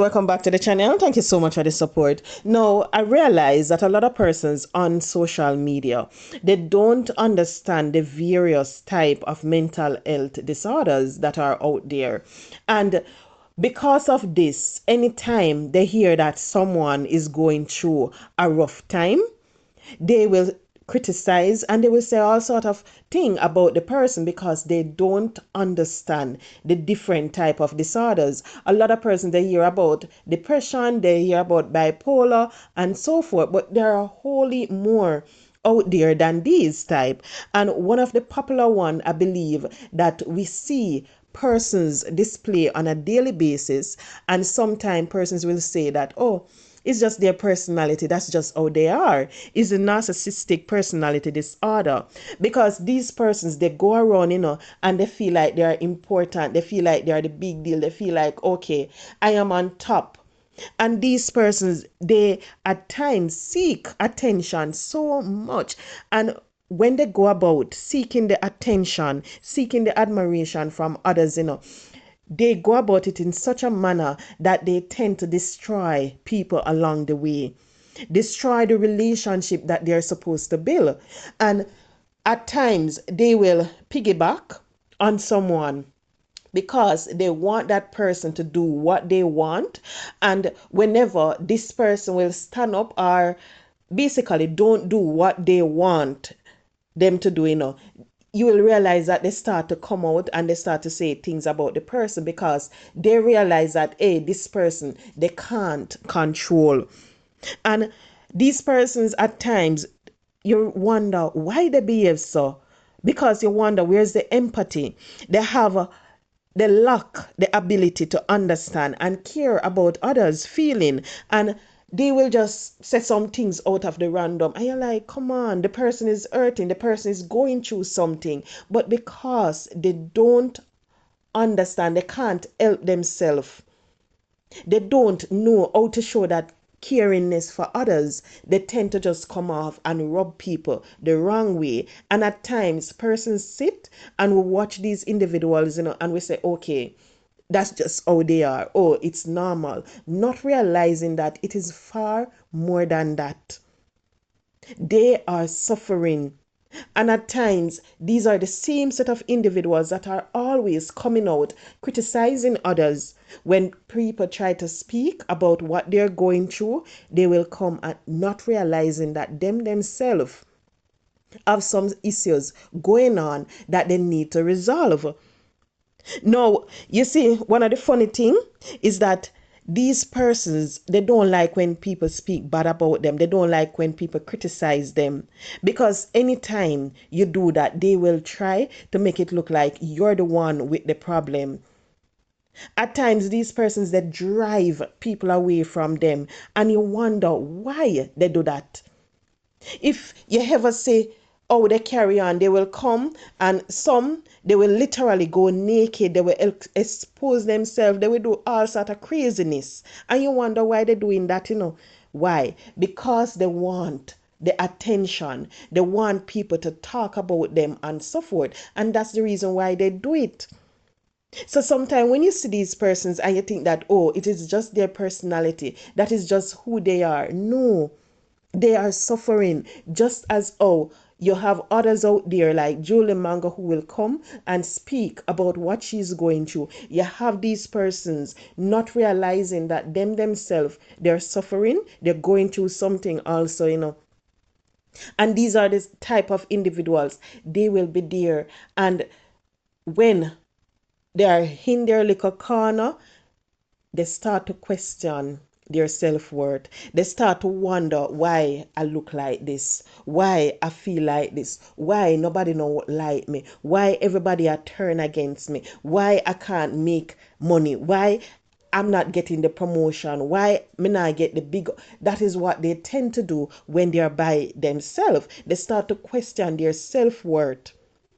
welcome back to the channel. Thank you so much for the support. Now, I realize that a lot of persons on social media, they don't understand the various type of mental health disorders that are out there. And because of this, anytime they hear that someone is going through a rough time, they will criticize and they will say all sort of thing about the person because they don't understand the different type of disorders. A lot of persons, they hear about depression, they hear about bipolar and so forth, but there are wholly more out there than these type. And one of the popular one, I believe, that we see persons display on a daily basis, and sometimes persons will say that, oh, it's just their personality. That's just how they are. It's a narcissistic personality disorder. Because these persons, they go around, and they feel like they are important. They feel like they are the big deal. They feel like, okay, I am on top. And these persons, they at times seek attention so much. And when they go about seeking the attention, seeking the admiration from others, they go about it in such a manner that they tend to destroy people along the way, destroy the relationship that they're supposed to build. And at times, they will piggyback on someone because they want that person to do what they want. And whenever this person will stand up or basically don't do what they want them to do, you will realize that they start to come out and they start to say things about the person because they realize that, hey, this person, they can't control. And these persons at times, you wonder why they behave so, because you wonder where's the empathy. They have they lack the ability to understand and care about others' feeling, and they will just say some things out of the random, and you're like, come on, the person is hurting, the person is going through something, but because they don't understand, they can't help themselves, they don't know how to show that caringness for others, they tend to just come off and rub people the wrong way. And at times persons sit and we watch these individuals, and we say, okay, that's just how they are, oh, it's normal, not realizing that it is far more than that. They are suffering. And at times, these are the same set of individuals that are always coming out criticizing others. When people try to speak about what they're going through, they will come and not realizing that themselves have some issues going on that they need to resolve. Now, you see, one of the funny thing is that these persons, they don't like when people speak bad about them. They don't like when people criticize them, because anytime you do that, they will try to make it look like you're the one with the problem. At times, these persons, they drive people away from them, and you wonder why they do that. If you ever say, oh, they carry on, they will come, and some, they will literally go naked, they will expose themselves, they will do all sort of craziness, and you wonder why they're doing that. Why? Because they want the attention, they want people to talk about them and so forth, and that's the reason why they do it. So sometimes when you see these persons and you think that, oh, it is just their personality, that is just who they are. No, they are suffering just as, oh, you have others out there like Julie Manga who will come and speak about what she's going through. You have these persons not realizing that themselves, they're suffering, they're going through something also. And these are the type of individuals, they will be there. And when they are in their little corner, they start to question their self-worth. They start to wonder why I look like this, why I feel like this, why nobody no like me, why everybody are turn against me, why I can't make money, why I'm not getting the promotion, why me not get the big. That is what they tend to do when they are by themselves. They start to question their self-worth,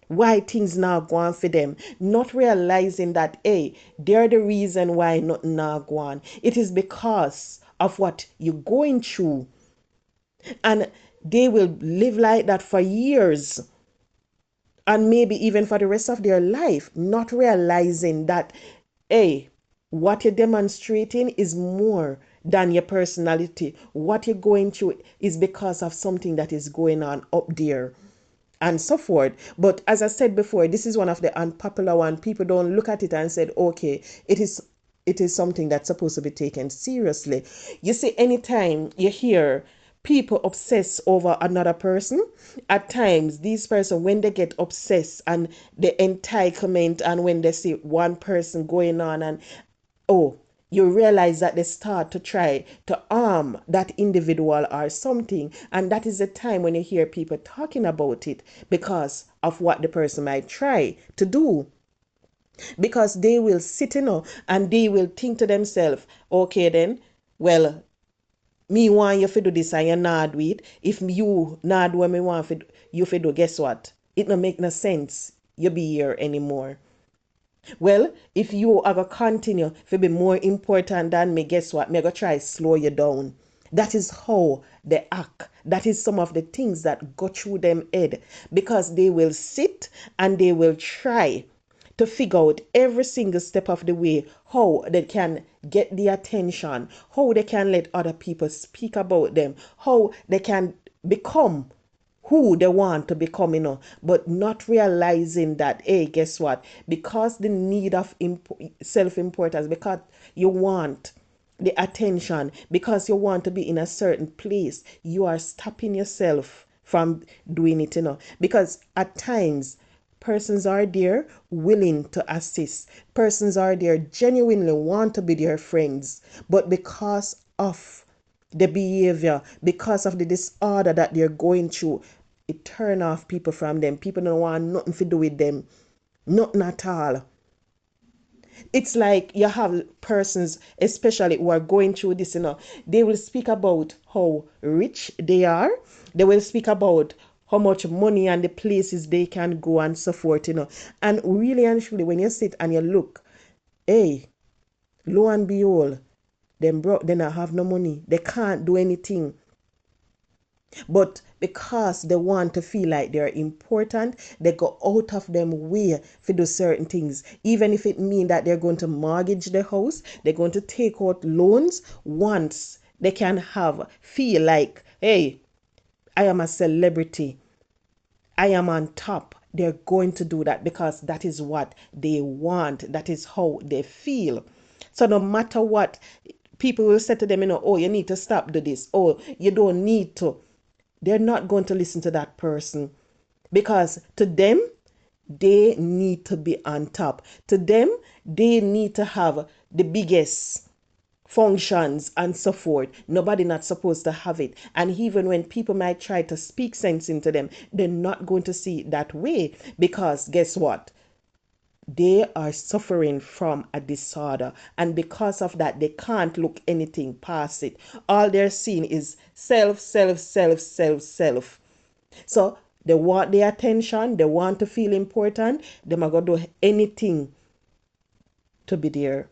why things now go on for them, not realizing that, hey, they're the reason why nothing now go on. It is because of what you're going through. And they will live like that for years, and maybe even for the rest of their life, not realizing that, hey, what you're demonstrating is more than your personality. What you're going through is because of something that is going on up there and so forth. But as I said before, this is one of the unpopular one. People don't look at it and said, okay, it is something that's supposed to be taken seriously. You see, anytime you hear people obsess over another person, at times these person, when they get obsessed and the entitlement, and when they see one person going on, and oh, you realize that they start to try to harm that individual or something. And that is the time when you hear people talking about it because of what the person might try to do. Because they will sit, and they will think to themselves, okay, then, well, me want you to do this and you not do it. If you not do what me want you to do, guess what? It no make no sense you be here anymore. Well, if you are going to continue to be more important than me, guess what? Me going to try slow you down. That is how they act. That is some of the things that go through them head, because they will sit and they will try to figure out every single step of the way how they can get the attention, how they can let other people speak about them, how they can become who they want to become, but not realizing that, hey, guess what? Because the need of self-importance, because you want the attention, because you want to be in a certain place, you are stopping yourself from doing it, because at times persons are there willing to assist, persons are there genuinely want to be their friends, but because of the behavior, because of the disorder that they're going through, it turn off people from them. People don't want nothing to do with them, nothing at all. It's like you have persons, especially who are going through this, they will speak about how rich they are, they will speak about how much money and the places they can go and so forth, and really and truly, when you sit and you look, hey, lo and behold, them broke, they not have no money, they can't do anything. But because they want to feel like they're important, they go out of them way to do certain things. Even if it means that they're going to mortgage the house, they're going to take out loans once they can feel like, hey, I am a celebrity, I am on top. They're going to do that because that is what they want. That is how they feel. So no matter what, people will say to them, oh, you need to stop do this. Oh, you don't need to. They're not going to listen to that person, because to them, they need to be on top. To them, they need to have the biggest functions and so forth. Nobody not supposed to have it. And even when people might try to speak sense into them, they're not going to see it that way, because guess what? They are suffering from a disorder, and because of that, they can't look anything past it. All they're seeing is self, self, self, self, self. So they want the attention, they want to feel important, they might go do anything to be there.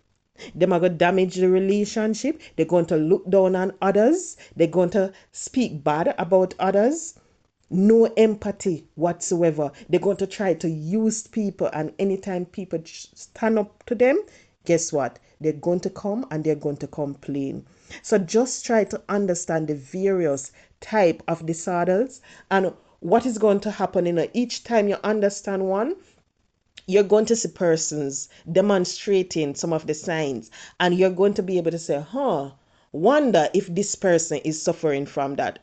They might go damage the relationship, they're going to look down on others, they're going to speak bad about others. No empathy whatsoever. They're going to try to use people, and anytime people stand up to them, guess what? They're going to come and they're going to complain. So just try to understand the various type of disorders and what is going to happen. Each time you understand one, you're going to see persons demonstrating some of the signs, and you're going to be able to say, wonder if this person is suffering from that.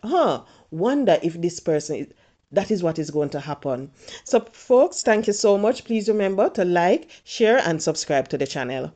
Wonder if this person is. That is what is going to happen. So folks, thank you so much. Please remember to like, share, and subscribe to the channel.